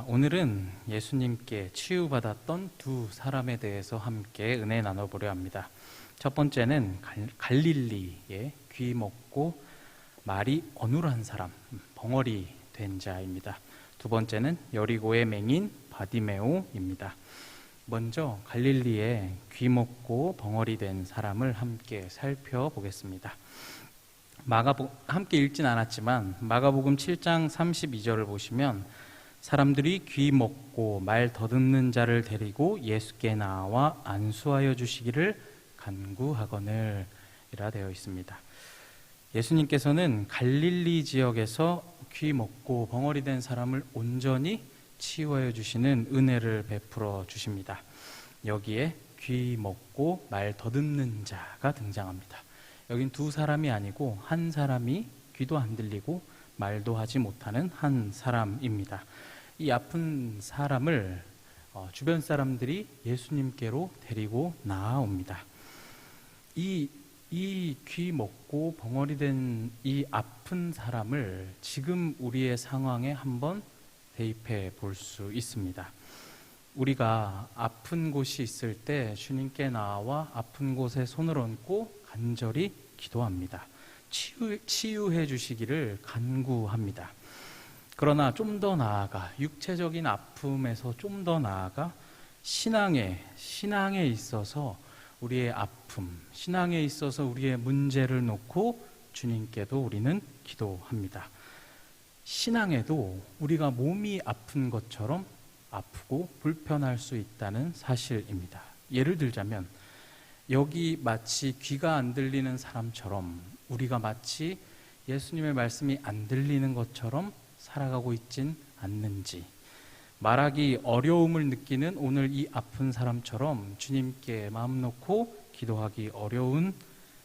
오늘은 예수님께 치유받았던 두 사람에 대해서 함께 은혜 나눠보려 합니다. 첫 번째는 갈릴리의 귀 먹고 말이 어눌한 사람, 벙어리 된 자입니다. 두 번째는 여리고의 맹인 바디메오입니다. 먼저 갈릴리의 귀 먹고 벙어리 된 사람을 함께 살펴보겠습니다. 함께 읽진 않았지만 마가복음 7장 32절을 보시면 사람들이 귀 먹고 말 더듬는 자를 데리고 예수께 나와 안수하여 주시기를 간구하거늘 이라 되어 있습니다. 예수님께서는 갈릴리 지역에서 귀 먹고 벙어리 된 사람을 온전히 치유하여 주시는 은혜를 베풀어 주십니다. 여기에 귀 먹고 말 더듬는 자가 등장합니다. 여긴 두 사람이 아니고 한 사람이 귀도 안 들리고 말도 하지 못하는 한 사람입니다. 이 아픈 사람을 주변 사람들이 예수님께로 데리고 나아옵니다. 이 귀 먹고 벙어리 된 이 아픈 사람을 지금 우리의 상황에 한번 대입해 볼 수 있습니다. 우리가 아픈 곳이 있을 때 주님께 나와 아픈 곳에 손을 얹고 간절히 기도합니다. 치유해 주시기를 간구합니다. 그러나 좀 더 나아가 육체적인 아픔에서 좀 더 나아가 신앙에 있어서 우리의 아픔, 신앙에 있어서 우리의 문제를 놓고 주님께도 우리는 기도합니다. 신앙에도 우리가 몸이 아픈 것처럼 아프고 불편할 수 있다는 사실입니다. 예를 들자면 여기 마치 귀가 안 들리는 사람처럼 우리가 마치 예수님의 말씀이 안 들리는 것처럼 살아가고 있진 않는지, 말하기 어려움을 느끼는 오늘 이 아픈 사람처럼 주님께 마음 놓고 기도하기 어려운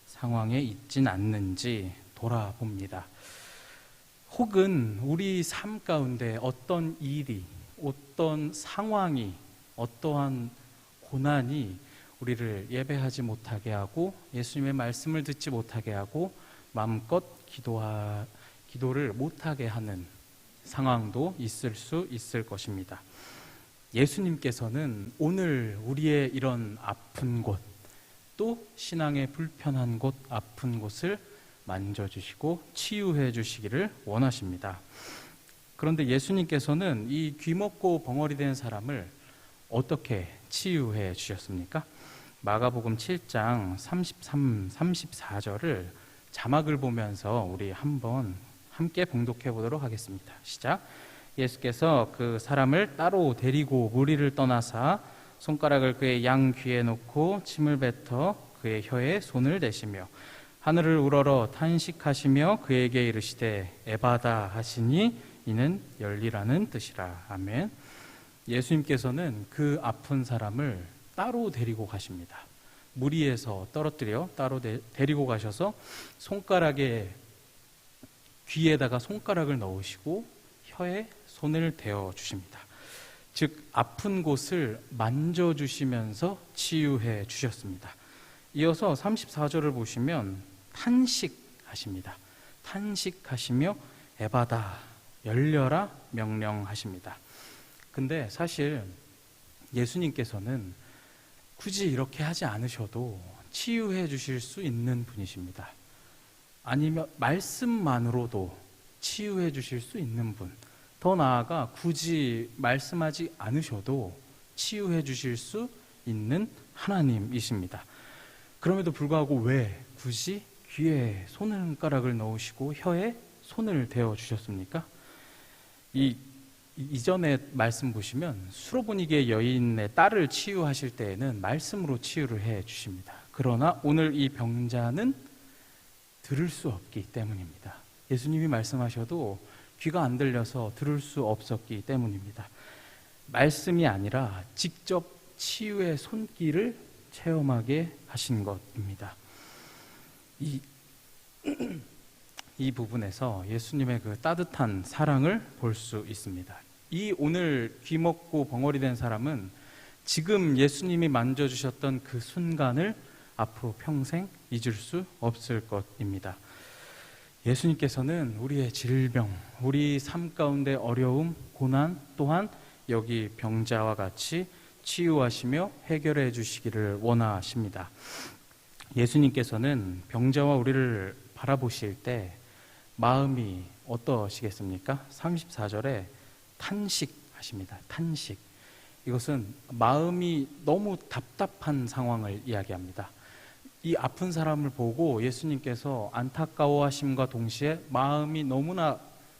상황에 있진 않는지 돌아봅니다. 혹은 우리 삶 가운데 어떤 일이, 어떤 상황이, 어떠한 고난이 우리를 예배하지 못하게 하고 예수님의 말씀을 듣지 못하게 하고 마음껏 기도를 못하게 하는 상황도 있을 수 있을 것입니다. 예수님께서는 오늘 우리의 이런 아픈 곳, 또 신앙의 불편한 곳, 아픈 곳을 만져주시고 치유해 주시기를 원하십니다. 그런데 예수님께서는 이 귀 먹고 벙어리 된 사람을 어떻게 치유해 주셨습니까? 마가복음 7장 33, 34절을 자막을 보면서 우리 한번 함께 봉독해 보도록 하겠습니다. 시작. 예수께서 그 사람을 따로 데리고 무리를 떠나사 손가락을 그의 양 귀에 놓고 침을 뱉어 그의 혀에 손을 대시며 하늘을 우러러 탄식하시며 그에게 이르시되 에바다 하시니 이는 열리라는 뜻이라. 아멘. 예수님께서는 그 아픈 사람을 따로 데리고 가십니다. 무리에서 떨어뜨려 따로 데리고 가셔서 귀에다가 손가락을 넣으시고 혀에 손을 대어 주십니다. 즉 아픈 곳을 만져주시면서 치유해 주셨습니다. 이어서 34절을 보시면 탄식하십니다. 탄식하시며 에바다, 열려라 명령하십니다. 근데 사실 예수님께서는 굳이 이렇게 하지 않으셔도 치유해 주실 수 있는 분이십니다. 아니면 말씀만으로도 치유해 주실 수 있는 분, 더 나아가 굳이 말씀하지 않으셔도 치유해 주실 수 있는 하나님이십니다. 그럼에도 불구하고 왜 굳이 귀에 손가락을 넣으시고 혀에 손을 대어 주셨습니까? 이전에 말씀 보시면 수로보니게 여인의 딸을 치유하실 때에는 말씀으로 치유를 해 주십니다. 그러나 오늘 이 병자는 들을 수 없기 때문입니다. 예수님이 말씀하셔도 귀가 안 들려서 들을 수 없었기 때문입니다. 말씀이 아니라 직접 치유의 손길을 체험하게 하신 것입니다. 이 부분에서 예수님의 그 따뜻한 사랑을 볼 수 있습니다. 이 오늘 귀 먹고 벙어리 된 사람은 지금 예수님이 만져주셨던 그 순간을 앞으로 평생 잊을 수 없을 것입니다. 예수님께서는 우리의 질병, 우리 삶 가운데 어려움, 고난 또한 여기 병자와 같이 치유하시며 해결해 주시기를 원하십니다. 예수님께서는 병자와 우리를 바라보실 때 마음이 어떠시겠습니까? 34절에 탄식하십니다. 탄식. 이것은 마음이 너무 답답한 상황을 이야기합니다. 이 아픈 사람을 보고 예수님께서 안타까워하심과 동시에 마음이 너무나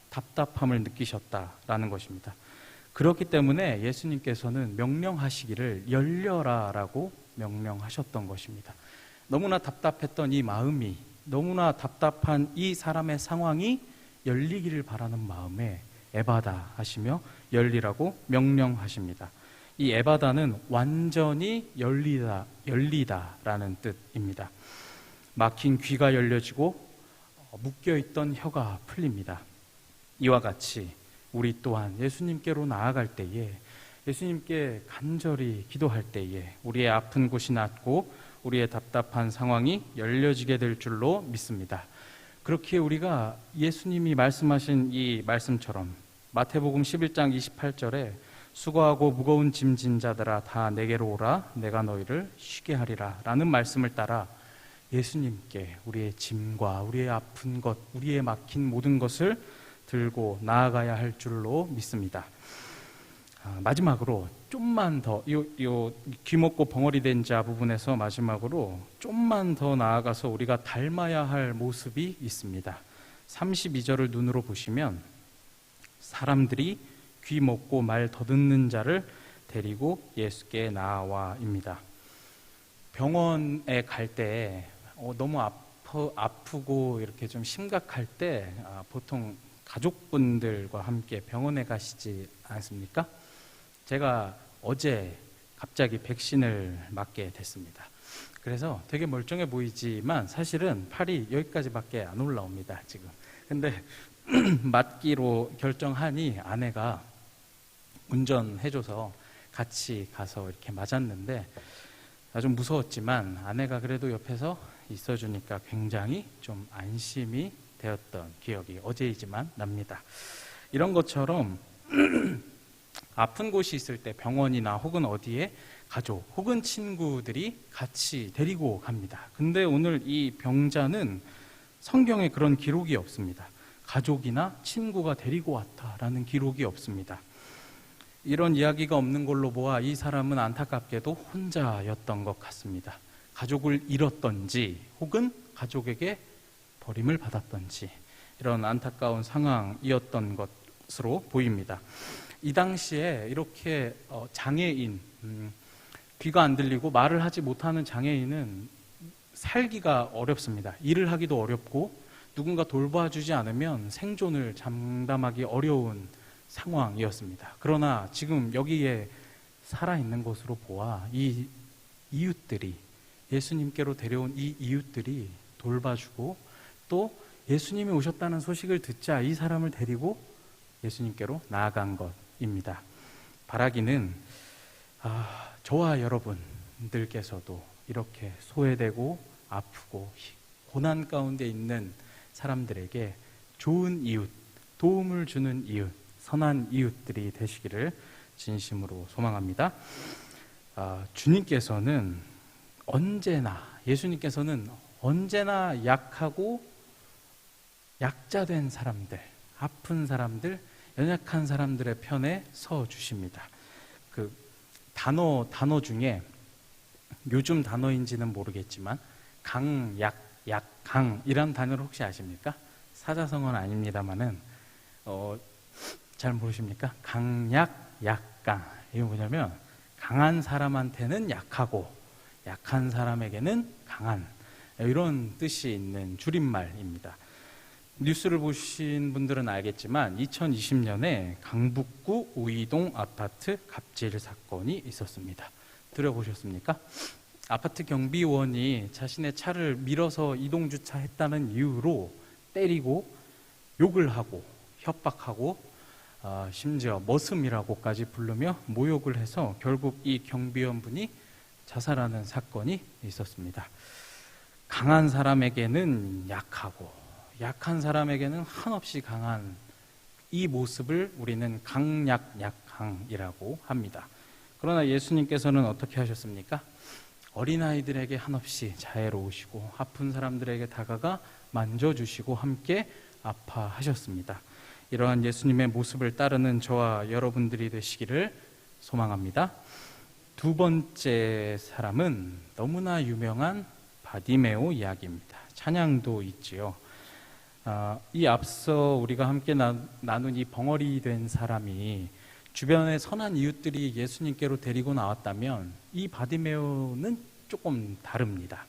답답함을 느끼셨다라는 것입니다. 그렇기 때문에 예수님께서는 명령하시기를 열려라라고 명령하셨던 것입니다. 너무나 답답했던 이 마음이, 너무나 답답한 이 사람의 상황이 열리기를 바라는 마음에 에바다 하시며 열리라고 명령하십니다. 이 에바다는 완전히 열리다라는 뜻입니다. 막힌 귀가 열려지고 묶여있던 혀가 풀립니다. 이와 같이 우리 또한 예수님께로 나아갈 때에, 예수님께 간절히 기도할 때에 우리의 아픈 곳이 낫고 우리의 답답한 상황이 열려지게 될 줄로 믿습니다. 그렇게 우리가 예수님이 말씀하신 이 말씀처럼 마태복음 11장 28절에 수고하고 무거운 짐진 자들아 다 내게로 오라 내가 너희를 쉬게 하리라 라는 말씀을 따라 예수님께 우리의 짐과 우리의 아픈 것, 우리의 막힌 모든 것을 들고 나아가야 할 줄로 믿습니다. 마지막으로 좀만 더 귀먹고 벙어리 된 자 부분에서 마지막으로 좀만 더 나아가서 우리가 닮아야 할 모습이 있습니다. 32절을 눈으로 보시면 사람들이 귀 먹고 말 더듬는 자를 데리고 예수께 나와입니다. 병원에 갈 때 너무 아프고 이렇게 좀 심각할 때 보통 가족분들과 함께 병원에 가시지 않습니까? 제가 어제 갑자기 백신을 맞게 됐습니다. 그래서 되게 멀쩡해 보이지만 사실은 팔이 여기까지밖에 안 올라옵니다, 지금. 근데 맞기로 결정하니 아내가 운전해줘서 같이 가서 이렇게 맞았는데 좀 무서웠지만 아내가 그래도 옆에서 있어주니까 굉장히 좀 안심이 되었던 기억이 어제이지만 납니다. 이런 것처럼 아픈 곳이 있을 때 병원이나 혹은 어디에 가족 혹은 친구들이 같이 데리고 갑니다. 근데 오늘 이 병자는 성경에 그런 기록이 없습니다. 가족이나 친구가 데리고 왔다라는 기록이 없습니다. 이런 이야기가 없는 걸로 보아 이 사람은 안타깝게도 혼자였던 것 같습니다. 가족을 잃었던지 혹은 가족에게 버림을 받았던지 이런 안타까운 상황이었던 것으로 보입니다. 이 당시에 이렇게 장애인, 귀가 안 들리고 말을 하지 못하는 장애인은 살기가 어렵습니다. 일을 하기도 어렵고 누군가 돌봐주지 않으면 생존을 장담하기 어려운 상황이었습니다. 그러나 지금 여기에 살아있는 것으로 보아 이 이웃들이, 예수님께로 데려온 이 이웃들이 돌봐주고 또 예수님이 오셨다는 소식을 듣자 이 사람을 데리고 예수님께로 나아간 것입니다. 바라기는 저와 여러분들께서도 이렇게 소외되고 아프고 고난 가운데 있는 사람들에게 좋은 이웃, 도움을 주는 이웃, 선한 이웃들이 되시기를 진심으로 소망합니다. 예수님께서는 언제나 약하고 약자된 사람들, 아픈 사람들, 연약한 사람들의 편에 서 주십니다. 그 단어 중에 요즘 단어인지는 모르겠지만 강이란 단어를 혹시 아십니까? 사자성어는 아닙니다만은 잘 모르십니까? 약강. 이게 뭐냐면 강한 사람한테는 약하고 약한 사람에게는 강한, 이런 뜻이 있는 줄임말입니다. 뉴스를 보신 분들은 알겠지만 2020년에 강북구 우이동 아파트 갑질 사건이 있었습니다. 들어보셨습니까? 아파트 경비원이 자신의 차를 밀어서 이동주차했다는 이유로 때리고 욕을 하고 협박하고 심지어 머슴이라고까지 부르며 모욕을 해서 결국 이 경비원분이 자살하는 사건이 있었습니다. 강한 사람에게는 약하고 약한 사람에게는 한없이 강한 이 모습을 우리는 강약약강이라고 합니다. 그러나 예수님께서는 어떻게 하셨습니까? 어린아이들에게 한없이 자애로우시고 아픈 사람들에게 다가가 만져주시고 함께 아파하셨습니다. 이러한 예수님의 모습을 따르는 저와 여러분들이 되시기를 소망합니다. 두 번째 사람은 너무나 유명한 바디메오 이야기입니다. 찬양도 있지요. 이 앞서 우리가 함께 나눈 이 벙어리 된 사람이 주변의 선한 이웃들이 예수님께로 데리고 나왔다면 이 바디메오는 조금 다릅니다.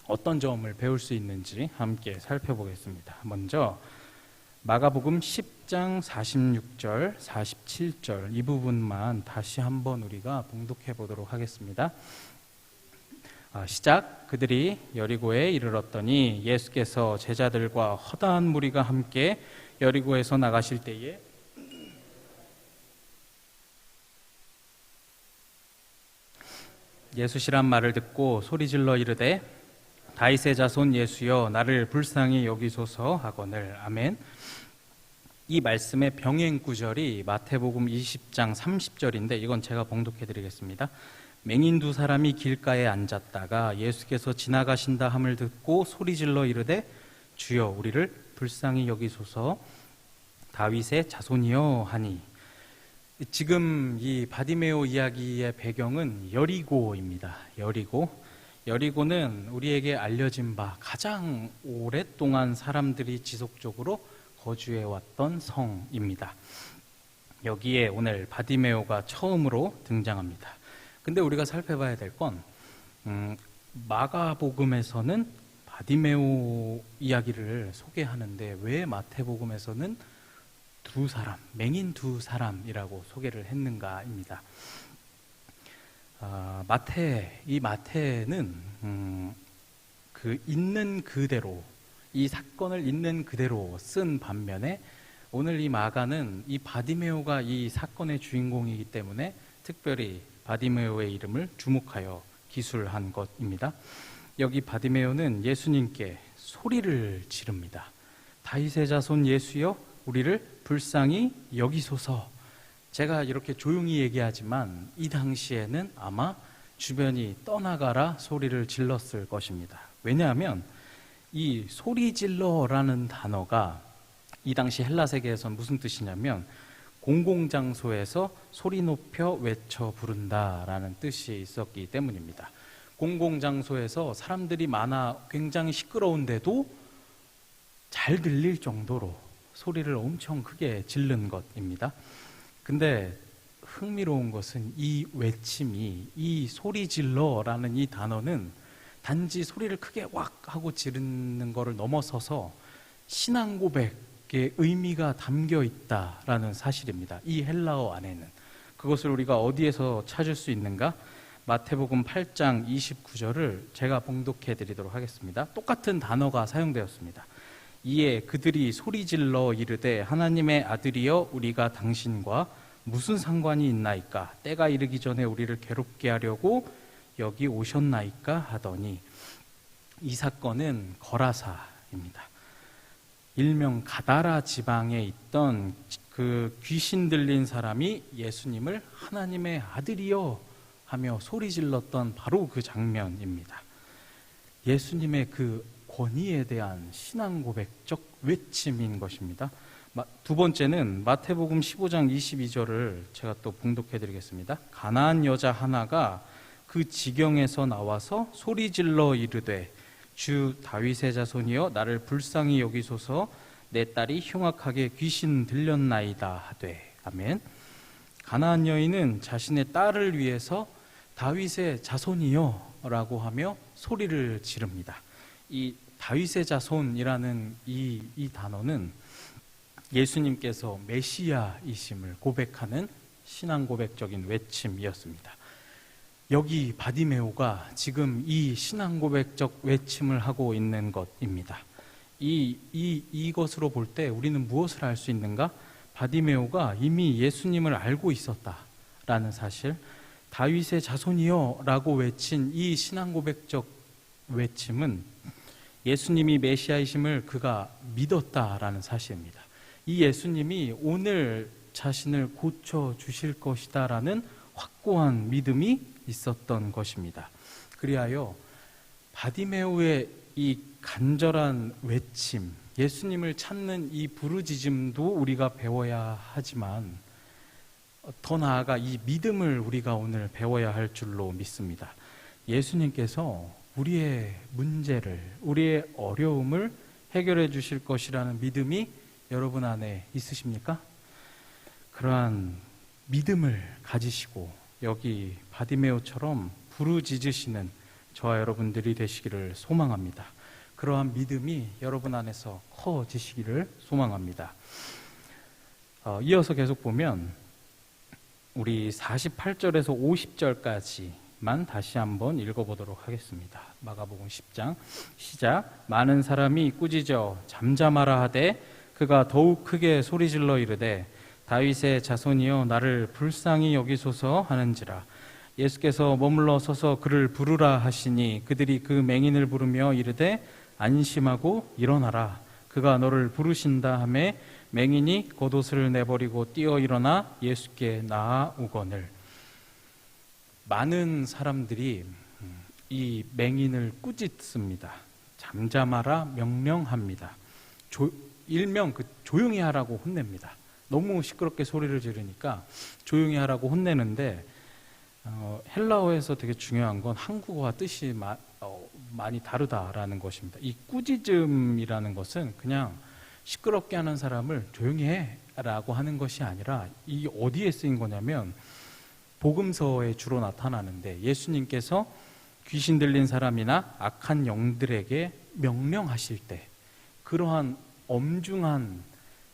어떤 점을 배울 수 있는지 함께 살펴보겠습니다. 먼저 마가복음 10장 46절, 47절 이 부분만 다시 한번 우리가 봉독해 보도록 하겠습니다. 시작. 그들이 여리고에 이르렀더니 예수께서 제자들과 허다한 무리가 함께 여리고에서 나가실 때에 예수시란 말을 듣고 소리질러 이르되 다윗의 자손 예수여 나를 불쌍히 여기소서 하거늘. 아멘. 이 말씀의 병행 구절이 마태복음 20장 30절인데 이건 제가 봉독해 드리겠습니다. 맹인 두 사람이 길가에 앉았다가 예수께서 지나가신다 함을 듣고 소리질러 이르되 주여 우리를 불쌍히 여기소서 다윗의 자손이여 하니. 지금 이 바디메오 이야기의 배경은 여리고입니다. 여리고는 우리에게 알려진 바 가장 오랫동안 사람들이 지속적으로 거주해왔던 성입니다. 여기에 오늘 바디메오가 처음으로 등장합니다. 근데 우리가 살펴봐야 될 건 마가복음에서는 바디메오 이야기를 소개하는데 왜 마태복음에서는 두 사람, 맹인 두 사람이라고 소개를 했는가입니다. 마태는 그 있는 그대로 이 사건을 있는 그대로 쓴 반면에 오늘 이 마가는 이 바디메오가 이 사건의 주인공이기 때문에 특별히 바디메오의 이름을 주목하여 기술한 것입니다. 여기 바디메오는 예수님께 소리를 지릅니다. 다윗의 자손 예수여 우리를 불쌍히 여기소서. 제가 이렇게 조용히 얘기하지만 이 당시에는 아마 주변이 떠나가라 소리를 질렀을 것입니다. 왜냐하면 이 소리질러라는 단어가 이 당시 헬라 세계에선 무슨 뜻이냐면 공공장소에서 소리 높여 외쳐 부른다라는 뜻이 있었기 때문입니다. 공공장소에서 사람들이 많아 굉장히 시끄러운데도 잘 들릴 정도로 소리를 엄청 크게 지른 것입니다. 근데 흥미로운 것은 이 외침이, 이 소리질러라는 이 단어는 단지 소리를 크게 왁 하고 지르는 것을 넘어서서 신앙 고백의 의미가 담겨 있다라는 사실입니다. 이 헬라어 안에는. 그것을 우리가 어디에서 찾을 수 있는가? 마태복음 8장 29절을 제가 봉독해 드리도록 하겠습니다. 똑같은 단어가 사용되었습니다. 이에 그들이 소리질러 이르되 하나님의 아들이여 우리가 당신과 무슨 상관이 있나이까? 때가 이르기 전에 우리를 괴롭게 하려고 여기 오셨나이까? 하더니 이 사건은 거라사입니다. 일명 가다라 지방에 있던 그 귀신 들린 사람이 예수님을 하나님의 아들이여 하며 소리질렀던 바로 그 장면입니다. 예수님의 그 권위에 대한 신앙 고백적 외침인 것입니다. 두 번째는 마태복음 15장 22절을 제가 또 봉독해 드리겠습니다. 가나안 여자 하나가 그 지경에서 나와서 소리질러 이르되 주 다윗의 자손이여 나를 불쌍히 여기소서 내 딸이 흉악하게 귀신 들렸나이다 하되. 아멘. 가나안 여인은 자신의 딸을 위해서 다윗의 자손이여 라고 하며 소리를 지릅니다. 이 다윗의 자손이라는 이 단어는 예수님께서 메시아이심을 고백하는 신앙 고백적인 외침이었습니다. 여기 바디메오가 지금 이 신앙 고백적 외침을 하고 있는 것입니다. 이것으로 볼 때 우리는 무엇을 알 수 있는가? 바디메오가 이미 예수님을 알고 있었다라는 사실, 다윗의 자손이여 라고 외친 이 신앙 고백적 외침은 예수님이 메시아이심을 그가 믿었다라는 사실입니다. 이 예수님이 오늘 자신을 고쳐주실 것이다라는 확고한 믿음이 있었던 것입니다. 그리하여 바디메오의 이 간절한 외침, 예수님을 찾는 이 부르짖음도 우리가 배워야 하지만 더 나아가 이 믿음을 우리가 오늘 배워야 할 줄로 믿습니다. 예수님께서 우리의 문제를, 우리의 어려움을 해결해 주실 것이라는 믿음이 여러분 안에 있으십니까? 그러한 믿음을 가지시고 여기 바디메오처럼 부르짖으시는 저와 여러분들이 되시기를 소망합니다. 그러한 믿음이 여러분 안에서 커지시기를 소망합니다. 이어서 계속 보면 우리 48절에서 50절까지만 다시 한번 읽어보도록 하겠습니다. 마가복음 10장 시작. 많은 사람이 꾸짖어 잠잠하라 하되 그가 더욱 크게 소리질러 이르되 다윗의 자손이여 나를 불쌍히 여기소서 하는지라. 예수께서 머물러 서서 그를 부르라 하시니 그들이 그 맹인을 부르며 이르되 안심하고 일어나라. 그가 너를 부르신다 하매 맹인이 겉옷을 내버리고 뛰어 일어나 예수께 나아오거늘. 많은 사람들이 이 맹인을 꾸짖습니다. 잠잠하라 명령합니다. 일명 조용히 하라고 혼냅니다. 너무 시끄럽게 소리를 지르니까 조용히 하라고 혼내는데 헬라어에서 되게 중요한 건 한국어와 뜻이 많이 다르다라는 것입니다. 이 꾸짖음이라는 것은 그냥 시끄럽게 하는 사람을 조용히 해라고 하는 것이 아니라 이 어디에 쓰인 거냐면 복음서에 주로 나타나는데 예수님께서 귀신 들린 사람이나 악한 영들에게 명령하실 때 그러한 엄중한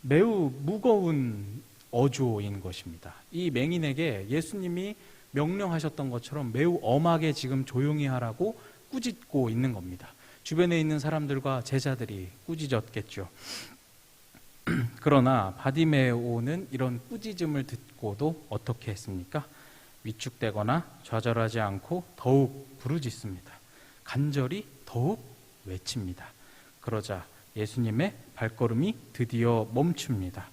매우 무거운 어조인 것입니다. 이 맹인에게 예수님이 명령하셨던 것처럼 매우 엄하게 지금 조용히 하라고 꾸짖고 있는 겁니다. 주변에 있는 사람들과 제자들이 꾸짖었겠죠. 그러나 바디메오는 이런 꾸짖음을 듣고도 어떻게 했습니까? 위축되거나 좌절하지 않고 더욱 부르짖습니다. 간절히 더욱 외칩니다. 그러자 예수님의 발걸음이 드디어 멈춥니다.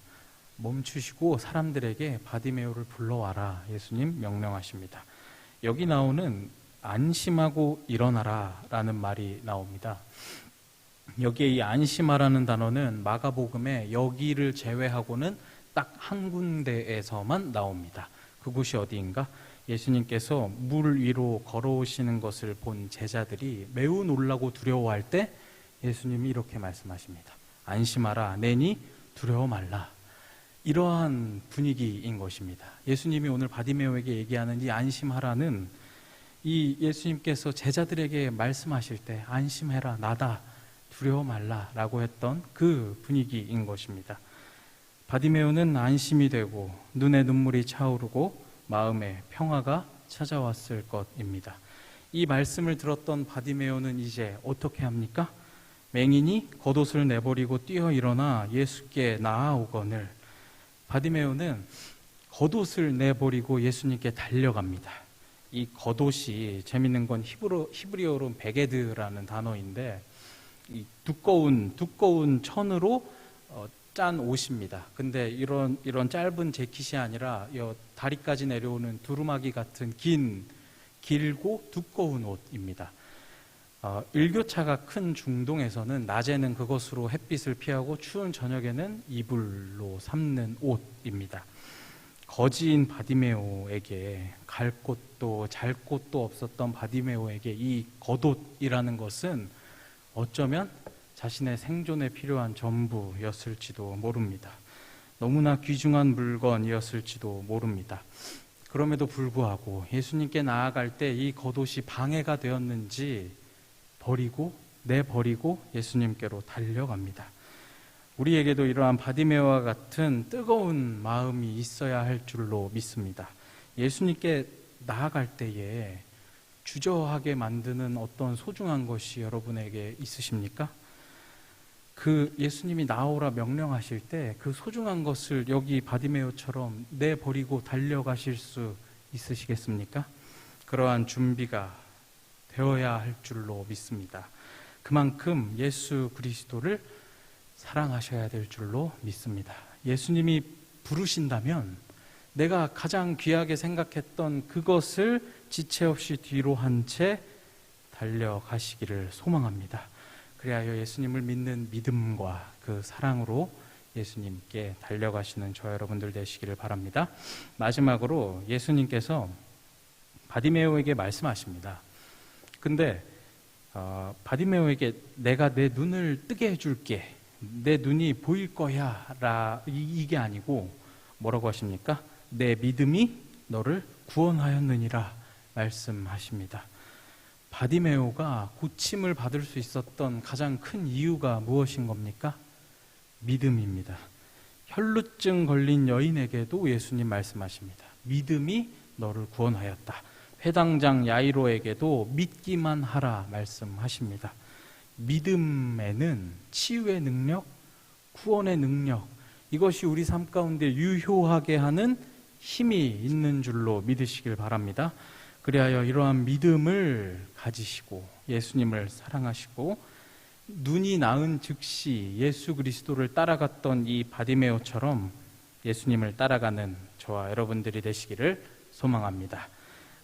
멈추시고 사람들에게 바디메오를 불러와라 예수님 명령하십니다. 여기 나오는 안심하고 일어나라 라는 말이 나옵니다. 여기에 이 안심하라는 단어는 마가복음에 여기를 제외하고는 딱 한 군데에서만 나옵니다. 그곳이 어디인가? 예수님께서 물 위로 걸어오시는 것을 본 제자들이 매우 놀라고 두려워할 때 예수님이 이렇게 말씀하십니다. 안심하라, 내니 두려워 말라. 이러한 분위기인 것입니다. 예수님이 오늘 바디메오에게 얘기하는 이 안심하라는 이 예수님께서 제자들에게 말씀하실 때 안심해라, 나다, 두려워 말라 라고 했던 그 분위기인 것입니다. 바디메오는 안심이 되고 눈에 눈물이 차오르고 마음에 평화가 찾아왔을 것입니다. 이 말씀을 들었던 바디메오는 이제 어떻게 합니까? 맹인이 겉옷을 내버리고 뛰어 일어나 예수께 나아오거늘. 바디메오는 겉옷을 내버리고 예수님께 달려갑니다. 이 겉옷이 재밌는 건 히브리어로 베게드라는 단어인데 이 두꺼운 천으로 짠 옷입니다. 근데 이런 짧은 재킷이 아니라 다리까지 내려오는 두루마기 같은 길고 두꺼운 옷입니다. 일교차가 큰 중동에서는 낮에는 그것으로 햇빛을 피하고 추운 저녁에는 이불로 삼는 옷입니다. 거지인 바디메오에게 갈 곳도 잘 곳도 없었던 바디메오에게 이 겉옷이라는 것은 어쩌면 자신의 생존에 필요한 전부였을지도 모릅니다. 너무나 귀중한 물건이었을지도 모릅니다. 그럼에도 불구하고 예수님께 나아갈 때 이 겉옷이 방해가 되었는지 내버리고 예수님께로 달려갑니다. 우리에게도 이러한 바디메오와 같은 뜨거운 마음이 있어야 할 줄로 믿습니다. 예수님께 나아갈 때에 주저하게 만드는 어떤 소중한 것이 여러분에게 있으십니까? 그 예수님이 나오라 명령하실 때 그 소중한 것을 여기 바디메오처럼 내버리고 달려가실 수 있으시겠습니까? 그러한 준비가 되어야 할 줄로 믿습니다. 그만큼 예수 그리스도를 사랑하셔야 될 줄로 믿습니다. 예수님이 부르신다면 내가 가장 귀하게 생각했던 그것을 지체 없이 뒤로 한 채 달려가시기를 소망합니다. 그리하여 예수님을 믿는 믿음과 그 사랑으로 예수님께 달려가시는 저 여러분들 되시기를 바랍니다. 마지막으로 예수님께서 바디메오에게 말씀하십니다. 근데 바디메오에게 내가 내 눈을 뜨게 해줄게, 내 눈이 보일 거야 이게 아니고 뭐라고 하십니까? 내 믿음이 너를 구원하였느니라 말씀하십니다. 바디메오가 고침을 받을 수 있었던 가장 큰 이유가 무엇인 겁니까? 믿음입니다. 혈루증 걸린 여인에게도 예수님 말씀하십니다. 믿음이 너를 구원하였다. 회당장 야이로에게도 믿기만 하라 말씀하십니다. 믿음에는 치유의 능력, 구원의 능력, 이것이 우리 삶 가운데 유효하게 하는 힘이 있는 줄로 믿으시길 바랍니다. 그리하여 이러한 믿음을 가지시고 예수님을 사랑하시고 눈이 나은 즉시 예수 그리스도를 따라갔던 이 바디메오처럼 예수님을 따라가는 저와 여러분들이 되시기를 소망합니다.